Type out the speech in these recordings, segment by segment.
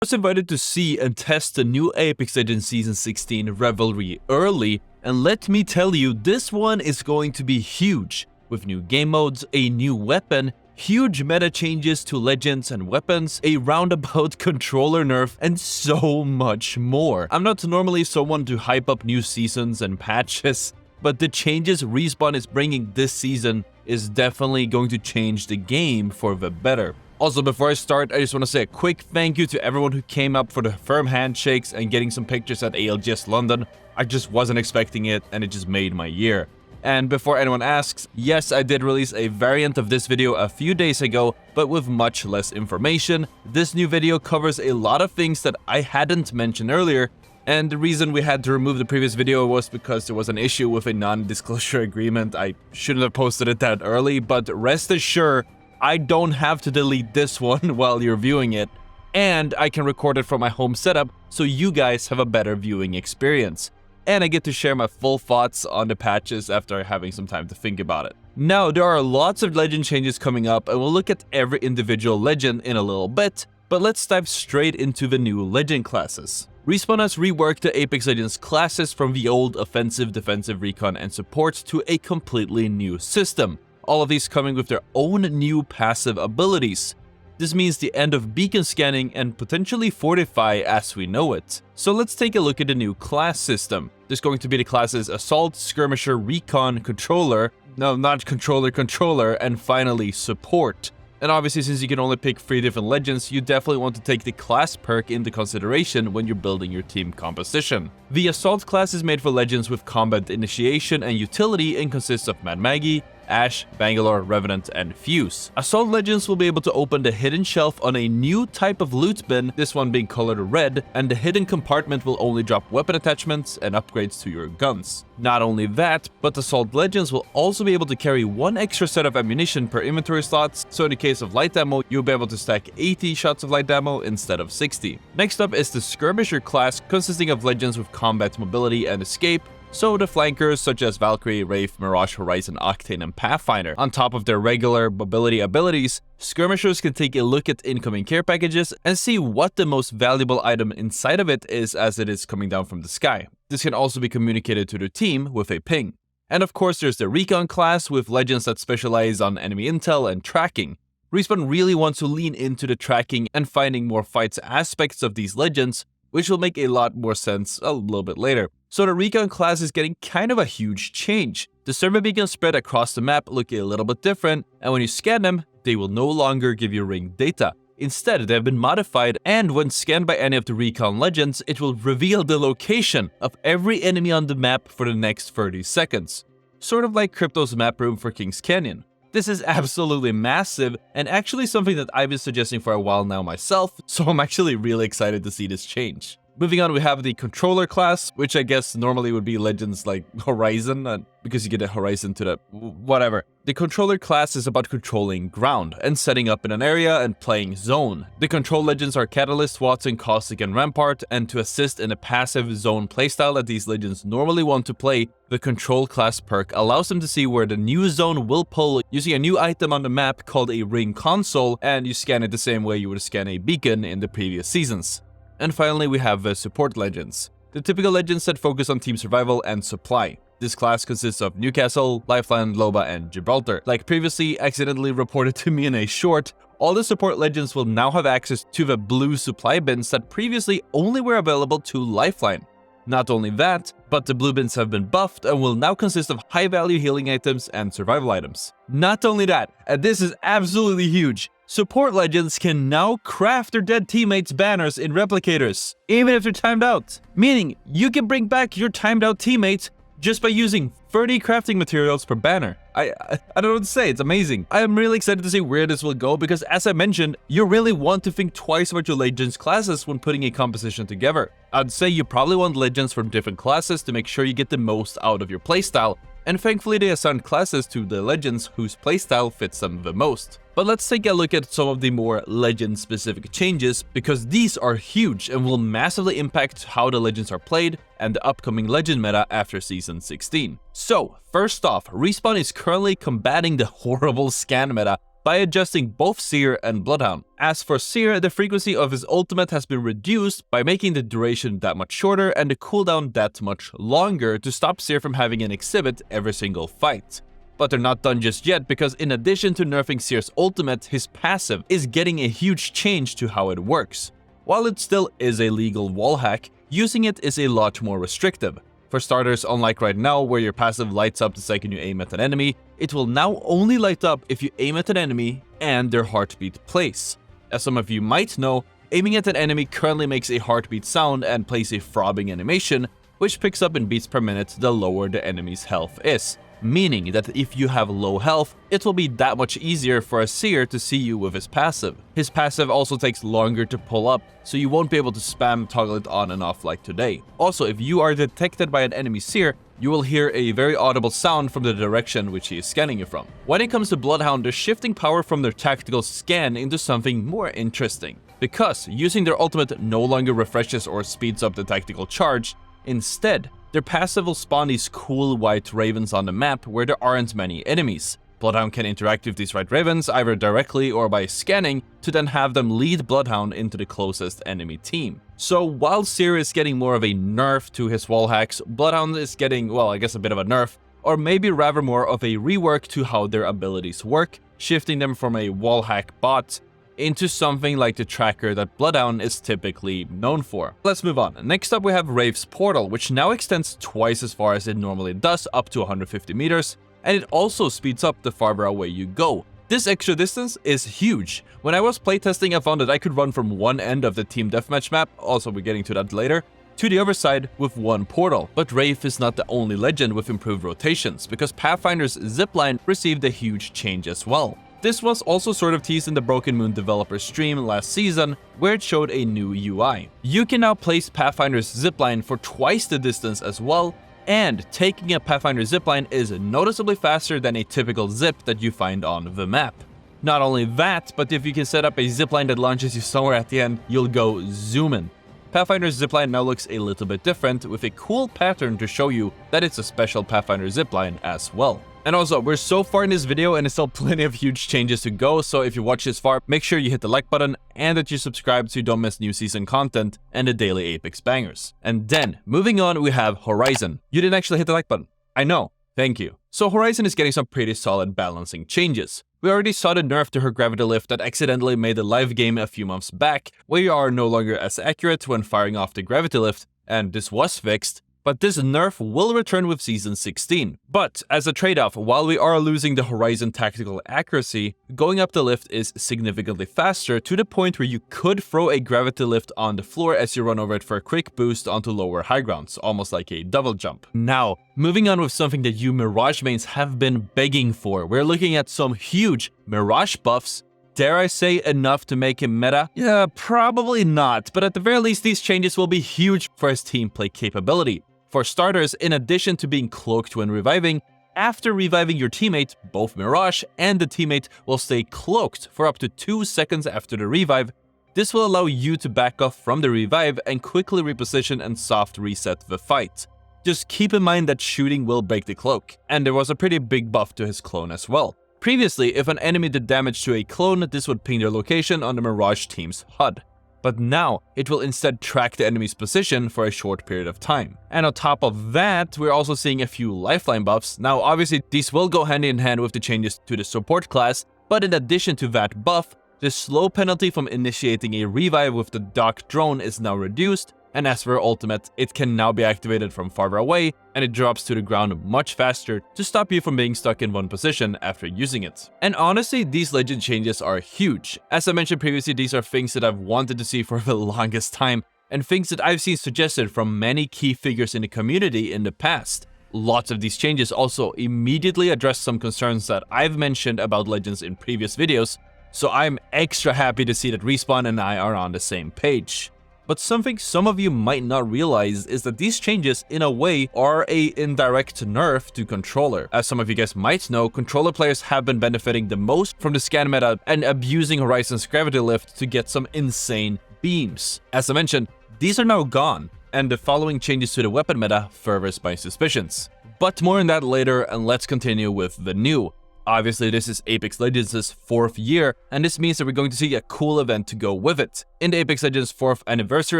was invited to see and test the new Apex Legends Season 16 Revelry early, and let me tell you, this one is going to be huge, with new game modes, a new weapon, huge meta changes to legends and weapons, a roundabout controller nerf, and so much more. I'm not normally someone to hype up new seasons and patches, but the changes Respawn is bringing this season is definitely going to change the game for the better. Also, before I start, I just want to say a quick thank you to everyone who came up for the firm handshakes and getting some pictures at ALGS London. I just wasn't expecting it, and it just made my year. And before anyone asks, yes, I did release a variant of this video a few days ago, but with much less information. This new video covers a lot of things that I hadn't mentioned earlier, and the reason we had to remove the previous video was because there was an issue with a non-disclosure agreement. I shouldn't have posted it that early, but rest assured, I don't have to delete this one while you're viewing it, and I can record it from my home setup so you guys have a better viewing experience. And I get to share my full thoughts on the patches after having some time to think about it. Now, there are lots of legend changes coming up, and we'll look at every individual legend in a little bit, but let's dive straight into the new legend classes. Respawn has reworked the Apex Legends classes from the old offensive, defensive, recon, and support to a completely new system. All of these coming with their own new passive abilities. This means the end of beacon scanning and potentially Fortify as we know it. So let's take a look at the new class system. There's going to be the classes Assault, Skirmisher, Recon, Controller, no, not Controller, and finally Support. And obviously, since you can only pick 3 different legends, you definitely want to take the class perk into consideration when you're building your team composition. The Assault class is made for legends with combat initiation and utility and consists of Mad Maggie, Ashe, Bangalore, Revenant, and Fuse. Assault legends will be able to open the hidden shelf on a new type of loot bin, this one being colored red, and the hidden compartment will only drop weapon attachments and upgrades to your guns. Not only that, but Assault legends will also be able to carry 1 extra set of ammunition per inventory slots, so in the case of light ammo, you'll be able to stack 80 shots of light ammo instead of 60. Next up is the Skirmisher class, consisting of legends with combat mobility and escape, so the flankers such as Valkyrie, Wraith, Mirage, Horizon, Octane, and Pathfinder. On top of their regular mobility abilities, skirmishers can take a look at incoming care packages and see what the most valuable item inside of it is as it is coming down from the sky. This can also be communicated to the team with a ping. And of course, there's the Recon class with legends that specialize on enemy intel and tracking. Respawn really wants to lean into the tracking and finding more fights aspects of these legends, which will make a lot more sense a little bit later. So the Recon class is getting kind of a huge change. The server beacons spread across the map look a little bit different, and when you scan them, they will no longer give you ring data. Instead, they have been modified, and when scanned by any of the Recon legends, it will reveal the location of every enemy on the map for the next 30 seconds. Sort of like Crypto's map room for King's Canyon. This is absolutely massive, and actually something that I've been suggesting for a while now myself, so I'm actually really excited to see this change. Moving on, we have the Controller class, which I guess normally would be legends like Horizon, because you get a Horizon to the whatever. The Controller class is about controlling ground and setting up in an area and playing zone. The control legends are Catalyst, Watson, Caustic, and Rampart, and to assist in a passive zone playstyle that these legends normally want to play, the Control class perk allows them to see where the new zone will pull using a new item on the map called a ring console, and you scan it the same way you would scan a beacon in the previous seasons. And finally, we have the Support legends. The typical legends that focus on team survival and supply. This class consists of Newcastle, Lifeline, Loba, and Gibraltar. Like previously accidentally reported to me in a short, all the Support legends will now have access to the blue supply bins that previously only were available to Lifeline. Not only that, but the blue bins have been buffed and will now consist of high-value healing items and survival items. Not only that, and this is absolutely huge, Support legends can now craft their dead teammates' banners in replicators, even if they're timed out. Meaning, you can bring back your timed out teammates just by using 30 crafting materials per banner. I don't know what to say, it's amazing. I am really excited to see where this will go because, as I mentioned, you really want to think twice about your legends classes when putting a composition together. I'd say you probably want legends from different classes to make sure you get the most out of your playstyle, and thankfully they assigned classes to the legends whose playstyle fits them the most. But let's take a look at some of the more legend-specific changes, because these are huge and will massively impact how the legends are played and the upcoming legend meta after Season 16. So, first off, Respawn is currently combating the horrible scan meta by adjusting both Seer and Bloodhound. As for Seer, the frequency of his ultimate has been reduced by making the duration that much shorter and the cooldown that much longer to stop Seer from having an exhibit every single fight. But they're not done just yet, because in addition to nerfing Seer's ultimate, his passive is getting a huge change to how it works. While it still is a legal wallhack, using it is a lot more restrictive. For starters, unlike right now where your passive lights up the second you aim at an enemy, it will now only light up if you aim at an enemy and their heartbeat plays. As some of you might know, aiming at an enemy currently makes a heartbeat sound and plays a throbbing animation, which picks up in beats per minute the lower the enemy's health is. Meaning that if you have low health, it will be that much easier for a Seer to see you with his passive. His passive also takes longer to pull up, so you won't be able to spam toggle it on and off like today. Also, if you are detected by an enemy Seer, you will hear a very audible sound from the direction which he is scanning you from. When it comes to Bloodhound, they're shifting power from their tactical scan into something more interesting. Because using their ultimate no longer refreshes or speeds up the tactical charge, instead, their passive will spawn these cool white ravens on the map where there aren't many enemies. Bloodhound can interact with these white ravens either directly or by scanning to then have them lead Bloodhound into the closest enemy team. So while Seer is getting more of a nerf to his wall hacks, Bloodhound is getting, well, I guess a bit of a nerf, or maybe rather more of a rework to how their abilities work, shifting them from a wall hack bot into something like the tracker that Bloodhound is typically known for. Let's move on. Next up we have Wraith's Portal, which now extends twice as far as it normally does, up to 150 meters, and it also speeds up the farther away you go. This extra distance is huge. When I was playtesting, I found that I could run from one end of the team deathmatch map, also we're getting to that later, to the other side with one portal. But Wraith is not the only legend with improved rotations, because Pathfinder's zipline received a huge change as well. This was also sort of teased in the Broken Moon developer stream last season, where it showed a new UI. You can now place Pathfinder's zipline for twice the distance as well, and taking a Pathfinder zipline is noticeably faster than a typical zip that you find on the map. Not only that, but if you can set up a zipline that launches you somewhere at the end, you'll go zooming. Pathfinder's zipline now looks a little bit different, with a cool pattern to show you that it's a special Pathfinder zipline as well. And also, we're so far in this video and there's still plenty of huge changes to go, so if you watch this far, make sure you hit the like button and that you subscribe so you don't miss new season content and the daily Apex bangers. And then, moving on, we have Horizon. You didn't actually hit the like button. I know. Thank you. So Horizon is getting some pretty solid balancing changes. We already saw the nerf to her gravity lift that accidentally made the live game a few months back, where you are no longer as accurate when firing off the gravity lift, and this was fixed. But this nerf will return with Season 16. But as a trade-off, while we are losing the Horizon tactical accuracy, going up the lift is significantly faster, to the point where you could throw a gravity lift on the floor as you run over it for a quick boost onto lower high grounds, almost like a double jump. Now, moving on with something that you Mirage mains have been begging for, we're looking at some huge Mirage buffs. Dare I say enough to make him meta? Yeah, probably not, but at the very least these changes will be huge for his team play capability. For starters, in addition to being cloaked when reviving, after reviving your teammate, both Mirage and the teammate will stay cloaked for up to 2 seconds after the revive. This will allow you to back off from the revive and quickly reposition and soft reset the fight. Just keep in mind that shooting will break the cloak, and there was a pretty big buff to his clone as well. Previously, if an enemy did damage to a clone, this would ping their location on the Mirage team's HUD. But now, it will instead track the enemy's position for a short period of time. And on top of that, we're also seeing a few lifeline buffs. Now, obviously, these will go hand in hand with the changes to the support class, but in addition to that buff, the slow penalty from initiating a revive with the docked drone is now reduced, and as for ultimate, it can now be activated from farther away, and it drops to the ground much faster to stop you from being stuck in one position after using it. And honestly, these legend changes are huge. As I mentioned previously, these are things that I've wanted to see for the longest time, and things that I've seen suggested from many key figures in the community in the past. Lots of these changes also immediately address some concerns that I've mentioned about legends in previous videos, so I'm extra happy to see that Respawn and I are on the same page. But something some of you might not realize is that these changes, in a way, are a indirect nerf to controller. As some of you guys might know, controller players have been benefiting the most from the scan meta and abusing Horizon's gravity lift to get some insane beams. As I mentioned, these are now gone, and the following changes to the weapon meta furthers my suspicions. But more on that later, and let's continue with the new. Obviously, this is Apex Legends' 4th year, and this means that we're going to see a cool event to go with it. In the Apex Legends 4th anniversary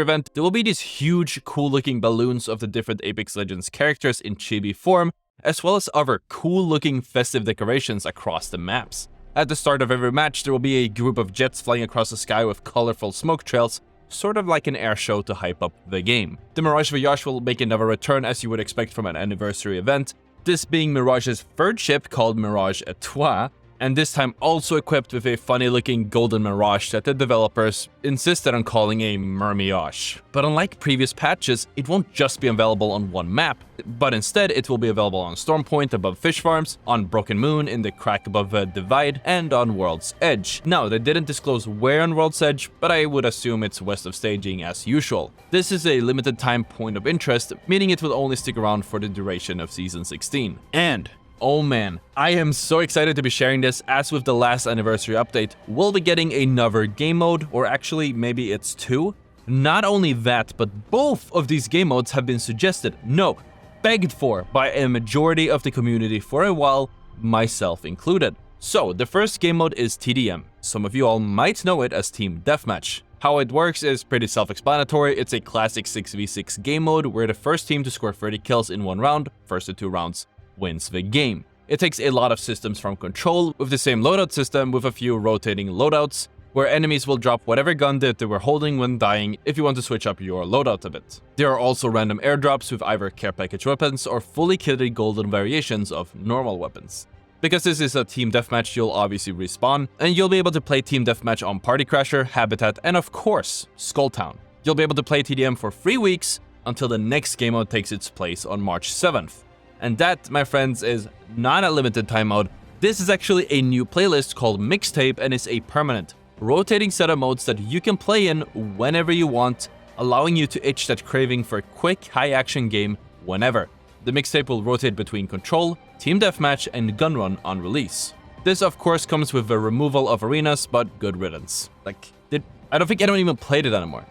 event, there will be these huge, cool-looking balloons of the different Apex Legends characters in chibi form, as well as other cool-looking festive decorations across the maps. At the start of every match, there will be a group of jets flying across the sky with colorful smoke trails, sort of like an air show to hype up the game. The Mirage Voyage will make another return as you would expect from an anniversary event, this being Mirage's 3rd ship called Mirage Ottr, and this time also equipped with a funny looking golden mirage that the developers insisted on calling a Mermiage. But unlike previous patches, it won't just be available on one map, but instead it will be available on Stormpoint above Fish Farms, on Broken Moon in the crack above the Divide, and on World's Edge. Now, they didn't disclose where on World's Edge, but I would assume it's west of staging as usual. This is a limited time point of interest, meaning it will only stick around for the duration of Season 16. And oh man, I am so excited to be sharing this, as with the last anniversary update, we'll be getting another game mode, or actually maybe it's 2. Not only that, but both of these game modes have been suggested, no, begged for by a majority of the community for a while, myself included. So the first game mode is TDM. Some of you all might know it as Team Deathmatch. How it works is pretty self-explanatory. It's a classic 6v6 game mode where the first team to score 30 kills in one round, first to 2 rounds, wins the game. It takes a lot of systems from Control, with the same loadout system with a few rotating loadouts, where enemies will drop whatever gun that they were holding when dying if you want to switch up your loadout a bit. There are also random airdrops with either care package weapons or fully kitted golden variations of normal weapons. Because this is a Team Deathmatch, you'll obviously respawn, and you'll be able to play Team Deathmatch on Party Crasher, Habitat, and of course, Skulltown. You'll be able to play TDM for 3 weeks until the next game mode takes its place on March 7th. And that, my friends, is not a limited time mode. This is actually a new playlist called Mixtape, and is a permanent, rotating set of modes that you can play in whenever you want, allowing you to itch that craving for a quick, high-action game whenever. The Mixtape will rotate between Control, Team Deathmatch, and Gun Run on release. This, of course, comes with the removal of arenas, but good riddance. I don't think anyone even played it anymore.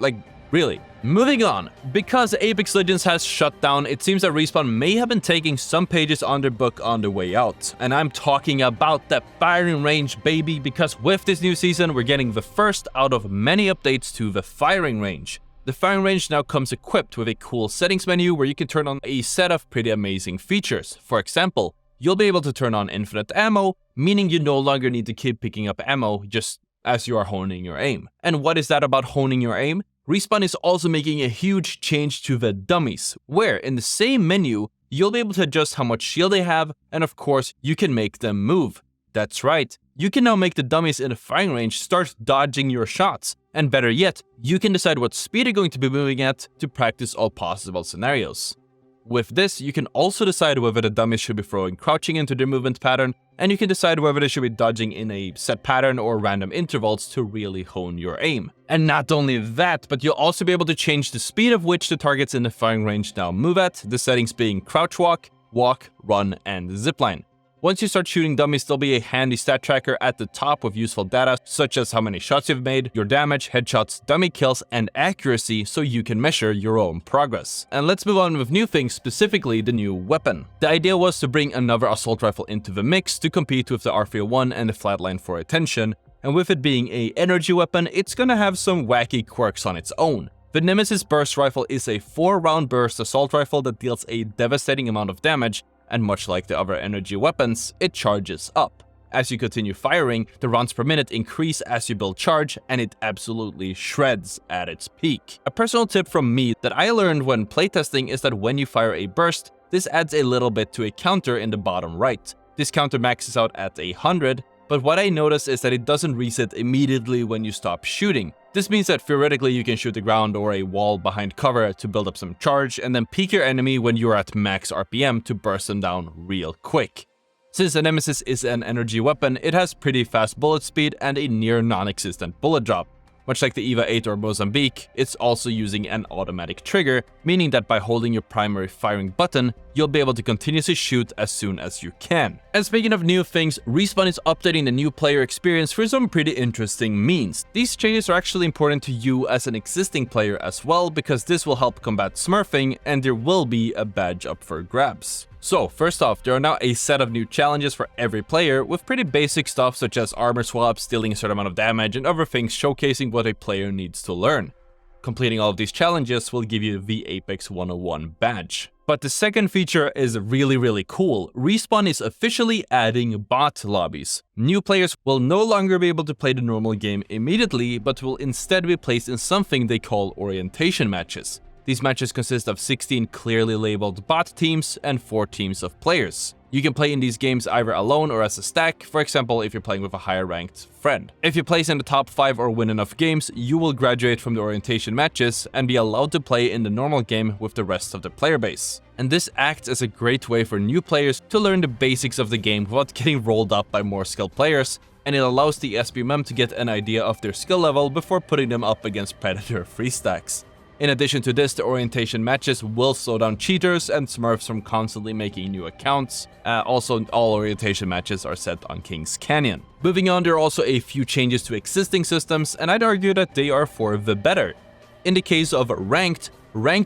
Really. Moving on, because Apex Legends has shut down, it seems that Respawn may have been taking some pages on their book on the way out. And I'm talking about the firing range, baby, because with this new season, we're getting the first out of many updates to the firing range. The firing range now comes equipped with a cool settings menu where you can turn on a set of pretty amazing features. For example, you'll be able to turn on infinite ammo, meaning you no longer need to keep picking up ammo just as you are honing your aim. And what is that about honing your aim? Respawn is also making a huge change to the dummies, where in the same menu, you'll be able to adjust how much shield they have, and of course, you can make them move. That's right, you can now make the dummies in the firing range start dodging your shots, and better yet, you can decide what speed you're going to be moving at to practice all possible scenarios. With this, you can also decide whether the dummies should be throwing crouching into their movement pattern, and you can decide whether they should be dodging in a set pattern or random intervals to really hone your aim. And not only that, but you'll also be able to change the speed of which the targets in the firing range now move at, the settings being crouch walk, run, and zipline. Once you start shooting dummies, there'll be a handy stat tracker at the top with useful data, such as how many shots you've made, your damage, headshots, dummy kills, and accuracy, so you can measure your own progress. And let's move on with new things, specifically the new weapon. The idea was to bring another assault rifle into the mix to compete with the R301 and the Flatline for attention, and with it being an energy weapon, it's gonna have some wacky quirks on its own. The Nemesis burst rifle is a 4-round burst assault rifle that deals a devastating amount of damage, and much like the other energy weapons, it charges up. As you continue firing, the rounds per minute increase as you build charge, and it absolutely shreds at its peak. A personal tip from me that I learned when playtesting is that when you fire a burst, this adds a little bit to a counter in the bottom right. This counter maxes out at 100, but what I noticed is that it doesn't reset immediately when you stop shooting. This means that theoretically you can shoot the ground or a wall behind cover to build up some charge, and then peek your enemy when you're at max RPM to burst them down real quick. Since the Nemesis is an energy weapon, it has pretty fast bullet speed and a near non-existent bullet drop. Much like the EVA 8 or Mozambique, it's also using an automatic trigger, meaning that by holding your primary firing button, you'll be able to continuously shoot as soon as you can. And speaking of new things, Respawn is updating the new player experience for some pretty interesting means. These changes are actually important to you as an existing player as well, because this will help combat smurfing, and there will be a badge up for grabs. So first off, there are now a set of new challenges for every player with pretty basic stuff such as armor swaps, dealing a certain amount of damage, and other things showcasing what a player needs to learn. Completing all of these challenges will give you the Apex 101 badge. But the second feature is really cool. Respawn is officially adding bot lobbies. New players will no longer be able to play the normal game immediately, but will instead be placed in something they call orientation matches. These matches consist of 16 clearly labeled bot teams and 4 teams of players. You can play in these games either alone or as a stack, for example if you're playing with a higher ranked friend. If you place in the top 5 or win enough games, you will graduate from the orientation matches and be allowed to play in the normal game with the rest of the player base. And this acts as a great way for new players to learn the basics of the game without getting rolled up by more skilled players, and it allows the SBMM to get an idea of their skill level before putting them up against Predator free stacks. In addition to this, the orientation matches will slow down cheaters and smurfs from constantly making new accounts. Also, all orientation matches are set on King's Canyon. Moving on, there are also a few changes to existing systems, and I'd argue that they are for the better. In the case of Ranked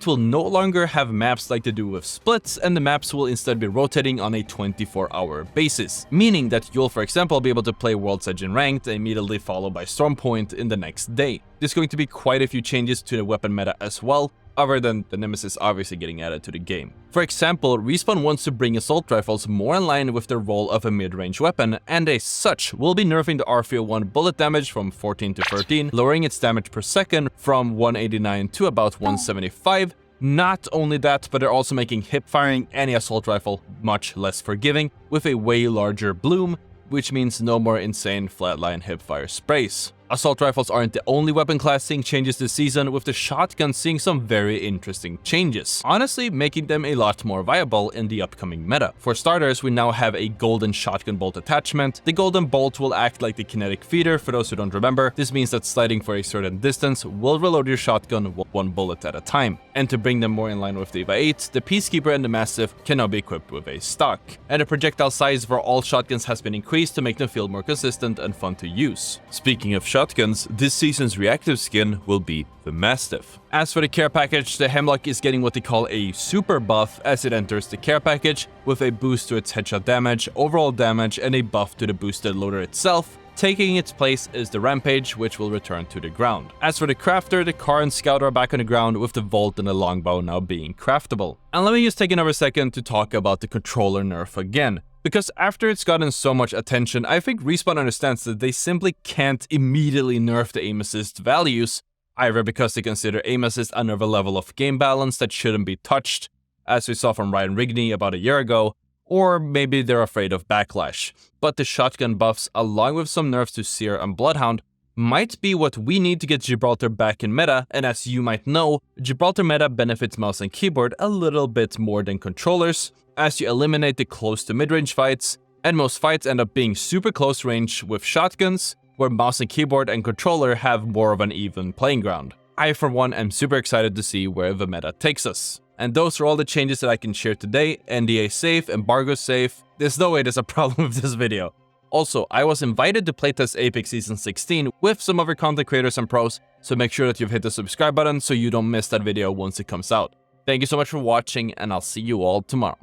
will no longer have maps like they do with splits, and the maps will instead be rotating on a 24-hour basis, meaning that you'll, for example, be able to play World's Edge in Ranked, immediately followed by Stormpoint in the next day. There's going to be quite a few changes to the weapon meta as well, other than the Nemesis obviously getting added to the game. For example, Respawn wants to bring assault rifles more in line with their role of a mid-range weapon, and as such will be nerfing the R301 bullet damage from 14 to 13, lowering its damage per second from 189 to about 175. Not only that, but they're also making hip firing any assault rifle much less forgiving, with a way larger bloom, which means no more insane flatline hipfire sprays. Assault rifles aren't the only weapon class seeing changes this season, with the shotgun seeing some very interesting changes, honestly making them a lot more viable in the upcoming meta. For starters, we now have a golden shotgun bolt attachment. The golden bolt will act like the kinetic feeder for those who don't remember. This means that sliding for a certain distance will reload your shotgun one bullet at a time. And to bring them more in line with the EVA 8, the Peacekeeper and the Mastiff can now be equipped with a stock. And the projectile size for all shotguns has been increased to make them feel more consistent and fun to use. Speaking of shotguns, this season's reactive skin will be the Mastiff. As for the care package, the Hemlock is getting what they call a super buff as it enters the care package, with a boost to its headshot damage, overall damage, and a buff to the boosted loader itself. Taking its place is the Rampage, which will return to the ground. As for the Crafter, the Car and Scout are back on the ground, with the Volt and the Longbow now being craftable. And let me just take another second to talk about the controller nerf again. Because after it's gotten so much attention, I think Respawn understands that they simply can't immediately nerf the aim assist values, either because they consider aim assist another level of game balance that shouldn't be touched, as we saw from Ryan Rigney about a year ago, or maybe they're afraid of backlash. But the shotgun buffs, along with some nerfs to Seer and Bloodhound, might be what we need to get Gibraltar back in meta, and as you might know, Gibraltar meta benefits mouse and keyboard a little bit more than controllers, as you eliminate the close to mid-range fights, and most fights end up being super close range with shotguns, where mouse and keyboard and controller have more of an even playing ground. I for one am super excited to see where the meta takes us. And those are all the changes that I can share today. NDA safe, embargo safe. There's no way there's a problem with this video. Also, I was invited to playtest Apex Season 16 with some other content creators and pros, so make sure that you've hit the subscribe button so you don't miss that video once it comes out. Thank you so much for watching, and I'll see you all tomorrow.